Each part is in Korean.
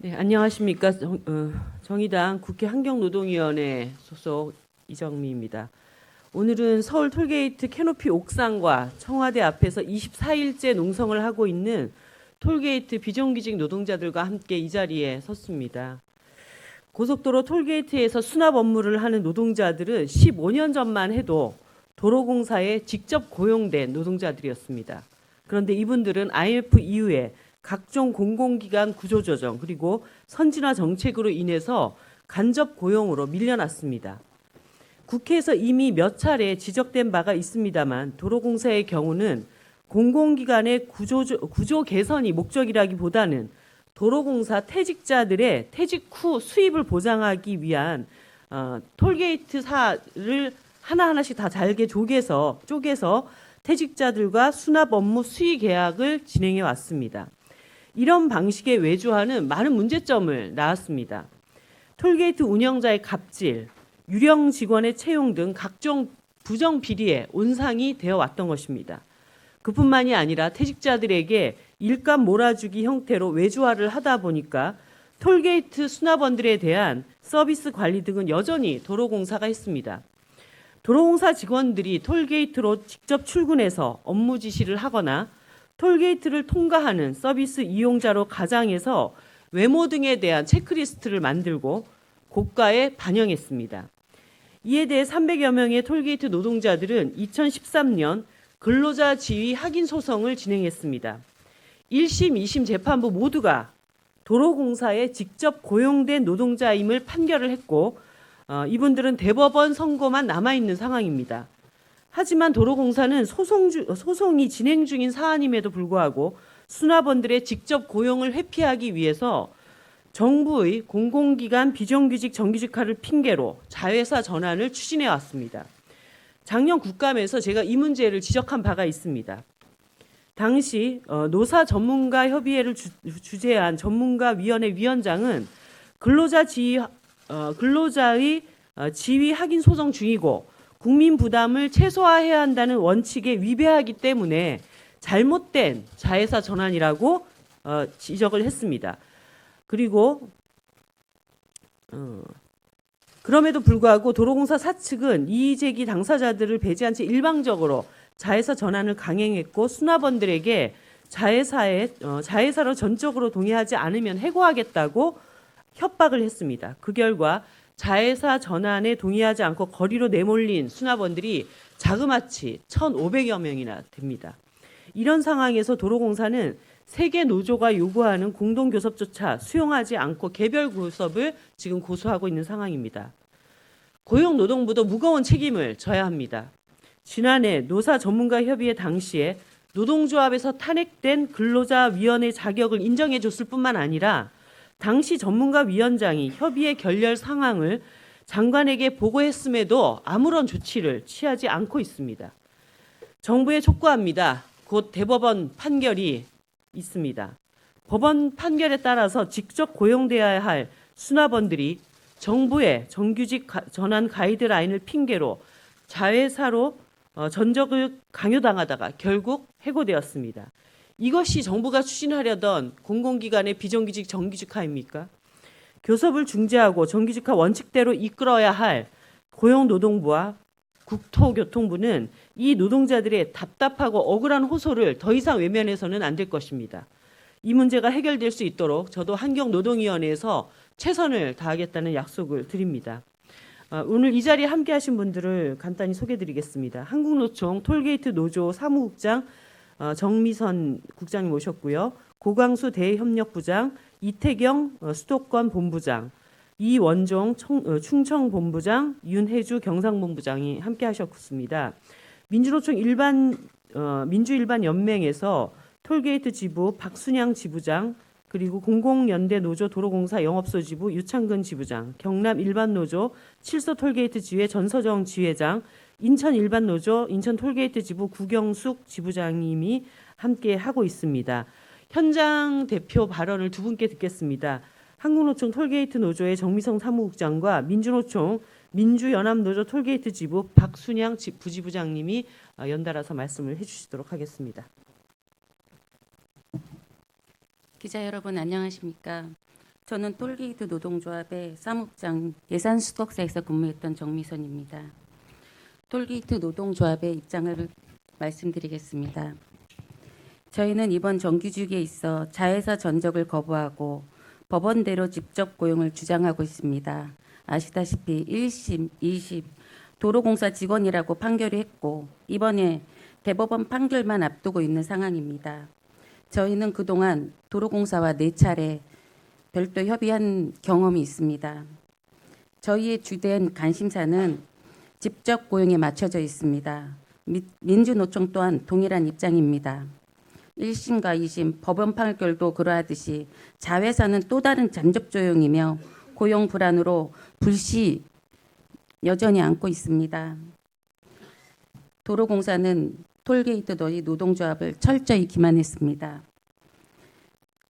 네, 안녕하십니까. 정의당 국회 환경노동위원회 소속 이정미입니다. 오늘은 서울 톨게이트 캐노피 옥상과 청와대 앞에서 24일째 농성을 하고 있는 톨게이트 비정규직 노동자들과 함께 이 자리에 섰습니다. 고속도로 톨게이트에서 수납 업무를 하는 노동자들은 15년 전만 해도 도로공사에 직접 고용된 노동자들이었습니다. 그런데 이분들은 IMF 이후에 각종 공공기관 구조조정 그리고 선진화 정책으로 인해서 간접 고용으로 밀려났습니다. 국회에서 이미 몇 차례 지적된 바가 있습니다만 도로공사의 경우는 공공기관의 구조 개선이 목적이라기보다는 도로공사 퇴직자들의 퇴직 후 수입을 보장하기 위한 톨게이트사를 하나하나씩 다 잘게 쪼개서 퇴직자들과 수납 업무 수의 계약을 진행해 왔습니다. 이런 방식의 외주화는 많은 문제점을 낳았습니다. 톨게이트 운영자의 갑질, 유령 직원의 채용 등 각종 부정 비리에 온상이 되어 왔던 것입니다. 그뿐만이 아니라 퇴직자들에게 일감 몰아주기 형태로 외주화를 하다 보니까 톨게이트 수납원들에 대한 서비스 관리 등은 여전히 도로공사가 했습니다. 도로공사 직원들이 톨게이트로 직접 출근해서 업무 지시를 하거나 톨게이트를 통과하는 서비스 이용자로 가장해서 외모 등에 대한 체크리스트를 만들고 고가에 반영했습니다. 이에 대해 300여 명의 톨게이트 노동자들은 2013년 근로자 지위 확인 소송을 진행했습니다. 1심, 2심 재판부 모두가 도로공사에 직접 고용된 노동자임을 판결을 했고 이분들은 대법원 선고만 남아있는 상황입니다. 하지만 도로공사는 소송이 진행 중인 사안임에도 불구하고 수납원들의 직접 고용을 회피하기 위해서 정부의 공공기관 비정규직 정규직화를 핑계로 자회사 전환을 추진해 왔습니다. 작년 국감에서 제가 이 문제를 지적한 바가 있습니다. 당시 노사 전문가 협의회를 주재한 전문가위원회 위원장은 근로자의 지위 확인 소송 중이고 국민 부담을 최소화해야 한다는 원칙에 위배하기 때문에 잘못된 자회사 전환이라고 지적을 했습니다. 그리고 그럼에도 불구하고 도로공사 사측은 이의제기 당사자들을 배제한 채 일방적으로 자회사 전환을 강행했고 수납원들에게 자회사로 전적으로 동의하지 않으면 해고하겠다고 협박을 했습니다. 그 결과 자회사 전환에 동의하지 않고 거리로 내몰린 수납원들이 자그마치 1,500여 명이나 됩니다. 이런 상황에서 도로공사는 세계 노조가 요구하는 공동교섭조차 수용하지 않고 개별 교섭을 지금 고수하고 있는 상황입니다. 고용노동부도 무거운 책임을 져야 합니다. 지난해 노사 전문가 협의회 당시에 노동조합에서 탄핵된 근로자위원회 자격을 인정해 줬을 뿐만 아니라 당시 전문가위원장이 협의회 결렬 상황을 장관에게 보고했음에도 아무런 조치를 취하지 않고 있습니다. 정부에 촉구합니다. 곧 대법원 판결이 있습니다. 법원 판결에 따라서 직접 고용되어야 할 수납원들이 정부의 정규직 전환 가이드라인을 핑계로 자회사로 전적을 강요당하다가 결국 해고되었습니다. 이것이 정부가 추진하려던 공공기관의 비정규직 정규직화입니까? 교섭을 중재하고 정규직화 원칙대로 이끌어야 할 고용노동부와 국토교통부는 이 노동자들의 답답하고 억울한 호소를 더 이상 외면해서는 안 될 것입니다. 이 문제가 해결될 수 있도록 저도 환경노동위원회에서 최선을 다하겠다는 약속을 드립니다. 오늘 이 자리에 함께 하신 분들을 간단히 소개드리겠습니다. 한국노총 톨게이트 노조 사무국장 정미선 국장님 오셨고요. 고광수 대협력부장, 이태경 수도권 본부장, 이원종 충청본부장, 윤혜주 경상본부장이 함께 하셨습니다. 민주노총 민주일반연맹에서 톨게이트 지부 박순양 지부장, 그리고 공공연대 노조 도로공사 영업소 지부 유창근 지부장, 경남 일반노조 칠서 톨게이트 지회 전서정 지회장, 인천 일반노조 인천 톨게이트 지부 구경숙 지부장님이 함께 하고 있습니다. 현장 대표 발언을 두 분께 듣겠습니다. 한국노총 톨게이트 노조의 정미성 사무국장과 민주노총 민주연합노조 톨게이트 지부 박순양 부지부장님이 연달아서 말씀을 해주시도록 하겠습니다. 기자 여러분 안녕하십니까? 저는 톨게이트 노동조합의 사무장 예산수석사에서 근무했던 정미선입니다. 톨게이트 노동조합의 입장을 말씀드리겠습니다. 저희는 이번 정규직에 있어 자회사 전적을 거부하고 법원대로 직접 고용을 주장하고 있습니다. 아시다시피 1심, 2심 도로공사 직원이라고 판결이 했고 이번에 대법원 판결만 앞두고 있는 상황입니다. 저희는 그동안 도로공사와 4차례 별도 협의한 경험이 있습니다. 저희의 주된 관심사는 직접 고용에 맞춰져 있습니다. 민주노총 또한 동일한 입장입니다. 1심과 2심 법원 판결도 그러하듯이 자회사는 또 다른 간접 조용이며 고용 불안으로 불씨 여전히 안고 있습니다. 도로공사는 톨게이트 너희 노동조합을 철저히 기만했습니다.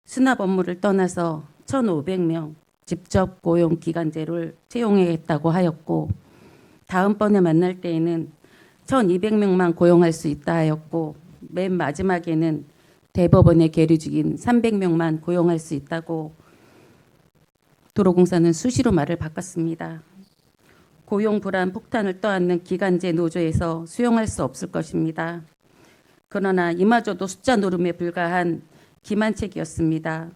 수납 업무를 떠나서 1,500명 직접 고용 기간제를 채용하겠다고 하였고 다음번에 만날 때에는 1,200명만 고용할 수 있다 하였고 맨 마지막에는 대법원의 계류 중인 300명만 고용할 수 있다고 도로공사는 수시로 말을 바꿨습니다. 고용 불안 폭탄을 떠안는 기간제 노조에서 수용할 수 없을 것입니다. 그러나 이마저도 숫자 노름에 불과한 기만책이었습니다.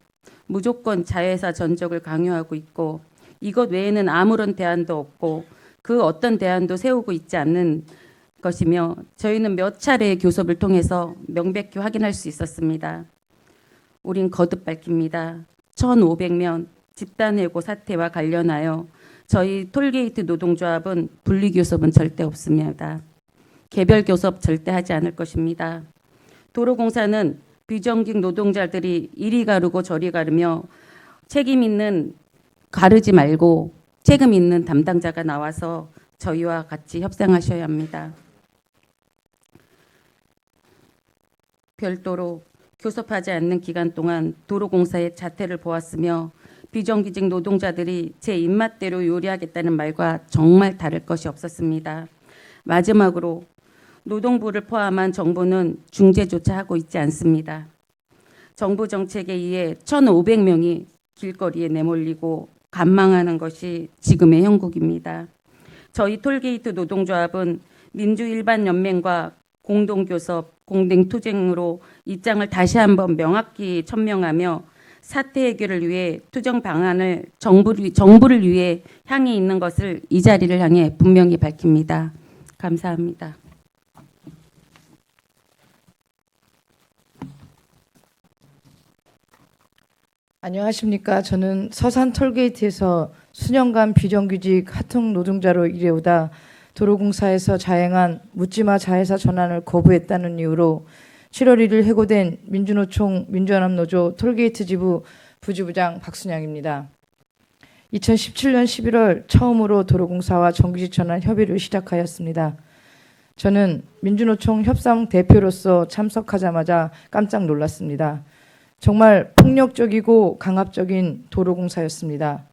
무조건 자회사 전적을 강요하고 있고 이것 외에는 아무런 대안도 없고 그 어떤 대안도 세우고 있지 않는 것이며 저희는 몇 차례의 교섭을 통해서 명백히 확인할 수 있었습니다. 우린 거듭 밝힙니다. 1,500명 집단해고 사태와 관련하여 저희 톨게이트 노동조합은 분리교섭은 절대 없습니다. 개별 교섭 절대 하지 않을 것입니다. 도로공사는 비정규직 노동자들이 이리 가르고 저리 가르며 책임 있는 가르지 말고 책임 있는 담당자가 나와서 저희와 같이 협상하셔야 합니다. 별도로 교섭하지 않는 기간 동안 도로공사의 자태를 보았으며 비정규직 노동자들이 제 입맛대로 요리하겠다는 말과 정말 다를 것이 없었습니다. 마지막으로 노동부를 포함한 정부는 중재조차 하고 있지 않습니다. 정부 정책에 의해 1,500명이 길거리에 내몰리고 간망하는 것이 지금의 형국입니다. 저희 톨게이트 노동조합은 민주일반연맹과 공동교섭, 공동투쟁으로 입장을 다시 한번 명확히 천명하며 사태 해결을 위해 투쟁 방안을 정부를 위해 향해 있는 것을 이 자리를 향해 분명히 밝힙니다. 감사합니다. 안녕하십니까. 저는 서산 톨게이트에서 수년간 비정규직 하청 노동자로 일해오다 도로공사에서 자행한 묻지마 자회사 전환을 거부했다는 이유로 7월 1일 해고된 민주노총 민주연합노조 톨게이트 지부 부지부장 박순양입니다. 2017년 11월 처음으로 도로공사와 정규직 전환 협의를 시작하였습니다. 저는 민주노총 협상 대표로서 참석하자마자 깜짝 놀랐습니다. 정말 폭력적이고 강압적인 도로공사였습니다.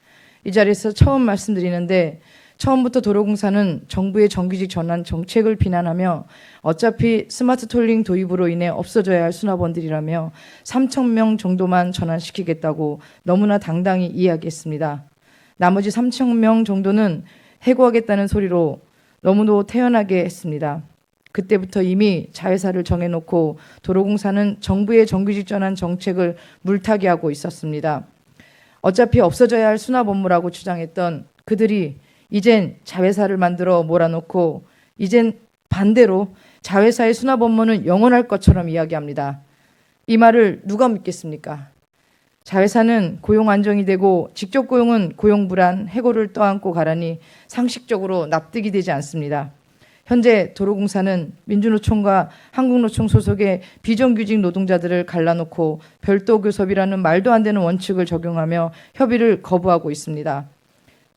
이 자리에서 처음 말씀드리는데 처음부터 도로공사는 정부의 정규직 전환 정책을 비난하며 어차피 스마트 톨링 도입으로 인해 없어져야 할 수납원들이라며 3,000명 정도만 전환시키겠다고 너무나 당당히 이야기했습니다. 나머지 3,000명 정도는 해고하겠다는 소리로 너무도 태연하게 했습니다. 그때부터 이미 자회사를 정해놓고 도로공사는 정부의 정규직 전환 정책을 물타기하고 있었습니다. 어차피 없어져야 할 수납 업무라고 주장했던 그들이 이젠 자회사를 만들어 몰아놓고 이젠 반대로 자회사의 수납 업무는 영원할 것처럼 이야기합니다. 이 말을 누가 믿겠습니까? 자회사는 고용 안정이 되고 직접 고용은 고용 불안, 해고를 떠안고 가라니 상식적으로 납득이 되지 않습니다. 현재 도로공사는 민주노총과 한국노총 소속의 비정규직 노동자들을 갈라놓고 별도 교섭이라는 말도 안 되는 원칙을 적용하며 협의를 거부하고 있습니다.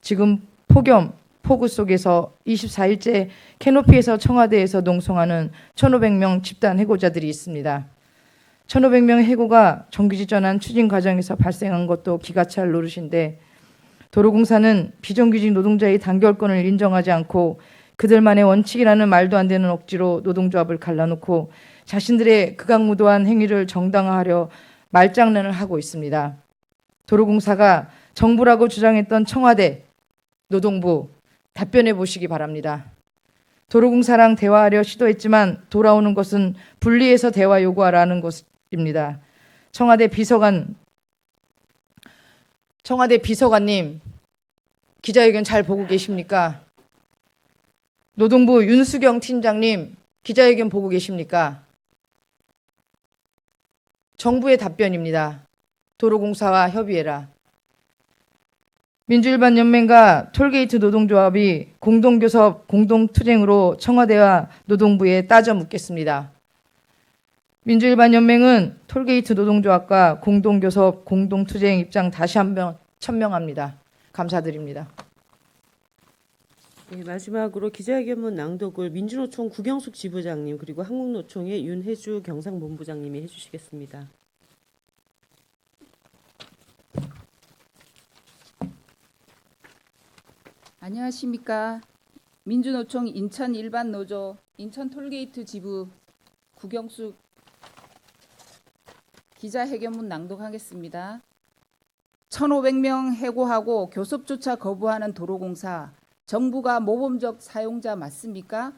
지금 폭염, 폭우 속에서 24일째 캐노피에서 청와대에서 농성하는 1,500명 집단 해고자들이 있습니다. 1,500명 해고가 정규직 전환 추진 과정에서 발생한 것도 기가 찰 노릇인데 도로공사는 비정규직 노동자의 단결권을 인정하지 않고 그들만의 원칙이라는 말도 안 되는 억지로 노동조합을 갈라놓고 자신들의 극악무도한 행위를 정당화하려 말장난을 하고 있습니다. 도로공사가 정부라고 주장했던 청와대, 노동부 답변해 보시기 바랍니다. 도로공사랑 대화하려 시도했지만 돌아오는 것은 분리해서 대화 요구하라는 것입니다. 청와대 비서관님, 기자회견 잘 보고 계십니까? 노동부 윤수경 팀장님, 기자회견 보고 계십니까? 정부의 답변입니다. 도로공사와 협의해라. 민주일반연맹과 톨게이트 노동조합이 공동교섭, 공동투쟁으로 청와대와 노동부에 따져 묻겠습니다. 민주일반연맹은 톨게이트 노동조합과 공동교섭, 공동투쟁 입장 다시 한번 천명합니다. 감사드립니다. 네, 마지막으로 기자회견문 낭독을 민주노총 구경숙 지부장님 그리고 한국노총의 윤혜주 경상본부장님이 해주시겠습니다. 안녕하십니까. 민주노총 인천 일반노조 인천 톨게이트 지부 구경숙 기자회견문 낭독하겠습니다. 1,500명 해고하고 교섭조차 거부하는 도로공사, 정부가 모범적 사용자 맞습니까?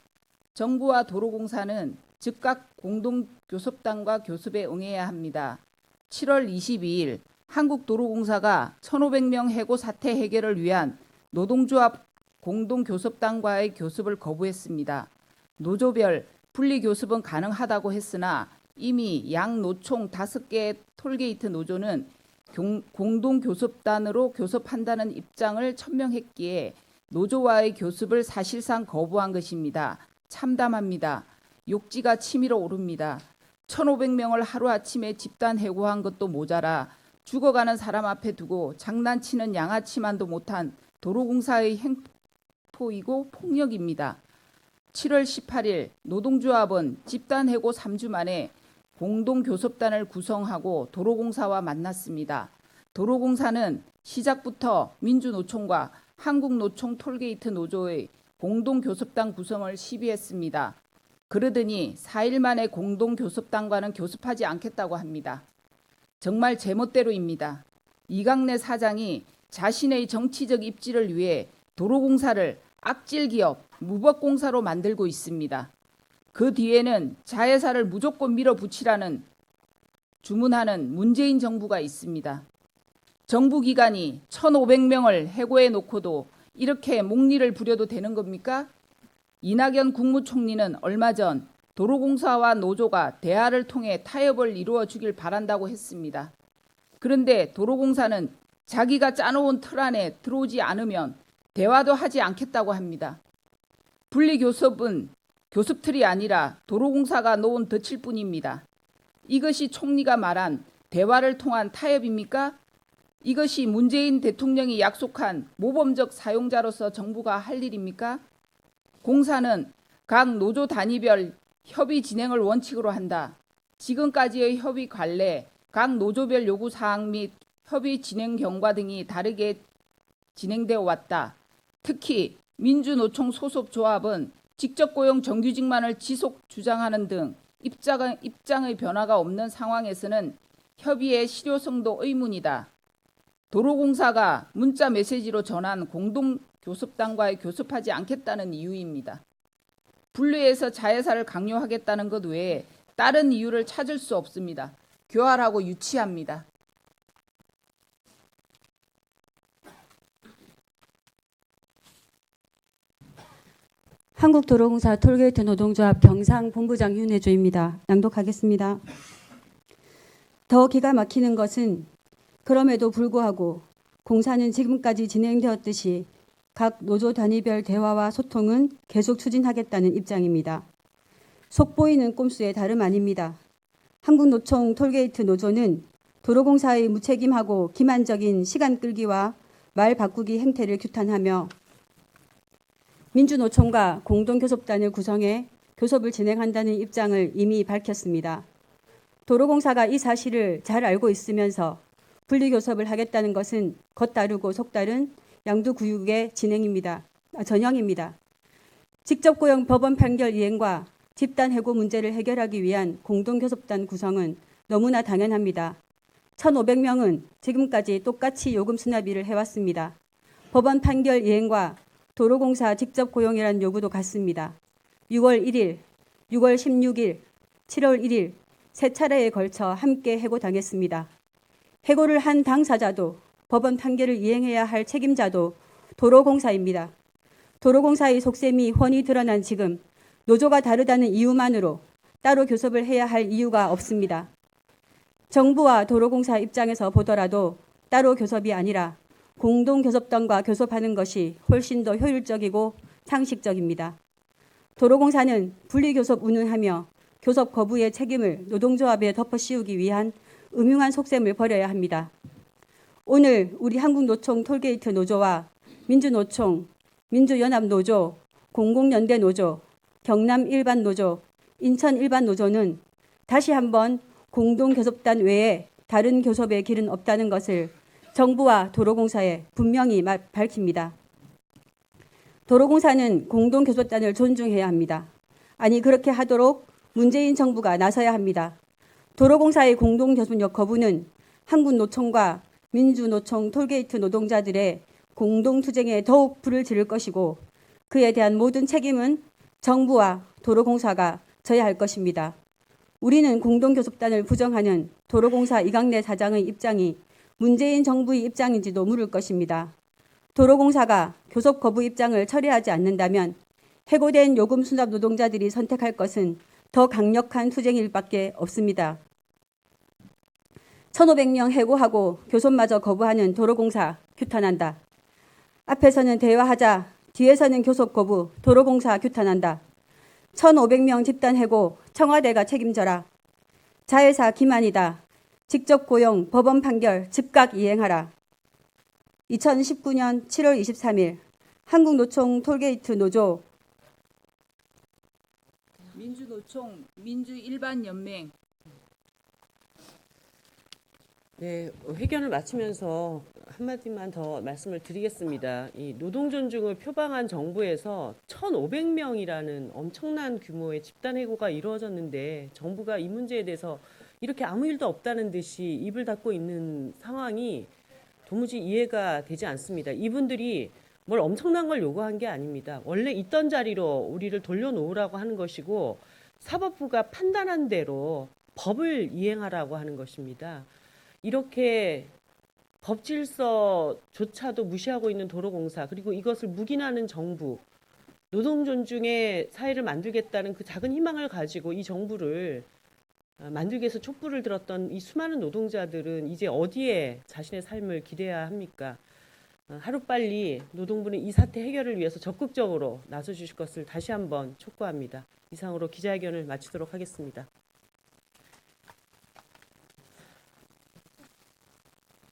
정부와 도로공사는 즉각 공동교섭단과 교섭에 응해야 합니다. 7월 22일 한국도로공사가 1,500명 해고 사태 해결을 위한 노동조합 공동교섭단과의 교섭을 거부했습니다. 노조별 분리교섭은 가능하다고 했으나 이미 양 노총 5개의 톨게이트 노조는 공동교섭단으로 교섭한다는 입장을 천명했기에 노조와의 교섭을 사실상 거부한 것입니다. 참담합니다. 욕지가 치밀어 오릅니다. 1,500명을 하루아침에 집단 해고한 것도 모자라 죽어가는 사람 앞에 두고 장난치는 양아치만도 못한 도로공사의 행포이고 폭력입니다. 7월 18일 노동조합은 집단 해고 3주 만에 공동교섭단을 구성하고 도로공사와 만났습니다. 도로공사는 시작부터 민주노총과 한국노총 톨게이트 노조의 공동교섭단 구성을 시비했습니다. 그러더니 4일 만에 공동교섭단과는 교섭하지 않겠다고 합니다. 정말 제멋대로입니다. 이강래 사장이 자신의 정치적 입지를 위해 도로공사를 악질기업, 무법공사로 만들고 있습니다. 그 뒤에는 자회사를 무조건 밀어붙이라는 주문하는 문재인 정부가 있습니다. 정부 기관이 1,500명을 해고해 놓고도 이렇게 목리를 부려도 되는 겁니까? 이낙연 국무총리는 얼마 전 도로공사와 노조가 대화를 통해 타협을 이루어 주길 바란다고 했습니다. 그런데 도로공사는 자기가 짜놓은 틀 안에 들어오지 않으면 대화도 하지 않겠다고 합니다. 분리교섭은 교섭틀이 아니라 도로공사가 놓은 덫일 뿐입니다. 이것이 총리가 말한 대화를 통한 타협입니까? 이것이 문재인 대통령이 약속한 모범적 사용자로서 정부가 할 일입니까? 공사는 각 노조 단위별 협의 진행을 원칙으로 한다. 지금까지의 협의 관례, 각 노조별 요구사항 및 협의 진행 경과 등이 다르게 진행되어 왔다. 특히 민주노총 소속 조합은 직접 고용 정규직만을 지속 주장하는 등 입장의 변화가 없는 상황에서는 협의의 실효성도 의문이다. 도로공사가 문자 메시지로 전한 공동교섭단과의 교섭하지 않겠다는 이유입니다. 분리해서 자회사를 강요하겠다는 것 외에 다른 이유를 찾을 수 없습니다. 교활하고 유치합니다. 한국도로공사 톨게이트 노동조합 경상본부장 윤혜주입니다. 낭독하겠습니다. 더 기가 막히는 것은 그럼에도 불구하고 공사는 지금까지 진행되었듯이 각 노조 단위별 대화와 소통은 계속 추진하겠다는 입장입니다. 속보이는 꼼수의 다름 아닙니다. 한국노총 톨게이트 노조는 도로공사의 무책임하고 기만적인 시간 끌기와 말 바꾸기 행태를 규탄하며 민주노총과 공동교섭단을 구성해 교섭을 진행한다는 입장을 이미 밝혔습니다. 도로공사가 이 사실을 잘 알고 있으면서 분리교섭을 하겠다는 것은 겉다르고 속다른 양두구육의 전형입니다. 직접고용 법원 판결 이행과 집단 해고 문제를 해결하기 위한 공동교섭단 구성은 너무나 당연합니다. 1,500명은 지금까지 똑같이 요금 수납일을 해왔습니다. 법원 판결 이행과 도로공사 직접 고용이라는 요구도 같습니다. 6월 1일, 6월 16일, 7월 1일 세 차례에 걸쳐 함께 해고당했습니다. 해고를 한 당사자도 법원 판결을 이행해야 할 책임자도 도로공사입니다. 도로공사의 속셈이 훤히 드러난 지금 노조가 다르다는 이유만으로 따로 교섭을 해야 할 이유가 없습니다. 정부와 도로공사 입장에서 보더라도 따로 교섭이 아니라 공동교섭단과 교섭하는 것이 훨씬 더 효율적이고 상식적입니다. 도로공사는 분리교섭 운운하며 교섭 거부의 책임을 노동조합에 덮어씌우기 위한 음흉한 속셈을 버려야 합니다. 오늘 우리 한국노총 톨게이트 노조와 민주노총, 민주연합노조, 공공연대노조, 경남일반노조, 인천일반노조는 다시 한번 공동교섭단 외에 다른 교섭의 길은 없다는 것을 정부와 도로공사에 분명히 밝힙니다. 도로공사는 공동교섭단을 존중해야 합니다. 아니 그렇게 하도록 문재인 정부가 나서야 합니다. 도로공사의 공동교섭력 거부는 한국노총과 민주노총 톨게이트 노동자들의 공동투쟁에 더욱 불을 지를 것이고 그에 대한 모든 책임은 정부와 도로공사가 져야 할 것입니다. 우리는 공동교섭단을 부정하는 도로공사 이강래 사장의 입장이 문재인 정부의 입장인지도 물을 것입니다. 도로공사가 교섭 거부 입장을 철회하지 않는다면 해고된 요금 수납 노동자들이 선택할 것은 더 강력한 투쟁일 밖에 없습니다. 1,500명 해고하고 교섭마저 거부하는 도로공사 규탄한다. 앞에서는 대화하자, 뒤에서는 교섭 거부, 도로공사 규탄한다. 1,500명 집단 해고, 청와대가 책임져라. 자회사 기만이다. 직접 고용, 법원 판결, 즉각 이행하라. 2019년 7월 23일 한국노총 톨게이트 노조 민주노총, 민주일반연맹 네, 회견을 마치면서 한마디만 더 말씀을 드리겠습니다. 이 노동 존중을 표방한 정부에서 1,500명이라는 엄청난 규모의 집단 해고가 이루어졌는데 정부가 이 문제에 대해서 이렇게 아무 일도 없다는 듯이 입을 닫고 있는 상황이 도무지 이해가 되지 않습니다. 이분들이 뭘 엄청난 걸 요구한 게 아닙니다. 원래 있던 자리로 우리를 돌려놓으라고 하는 것이고 사법부가 판단한 대로 법을 이행하라고 하는 것입니다. 이렇게 법 질서조차도 무시하고 있는 도로공사, 그리고 이것을 묵인하는 정부, 노동 존중의 사회를 만들겠다는 그 작은 희망을 가지고 이 정부를 만들기 위해서 촛불을 들었던 이 수많은 노동자들은 이제 어디에 자신의 삶을 기대해야 합니까? 하루빨리 노동부는 이 사태 해결을 위해서 적극적으로 나서주실 것을 다시 한번 촉구합니다. 이상으로 기자회견을 마치도록 하겠습니다.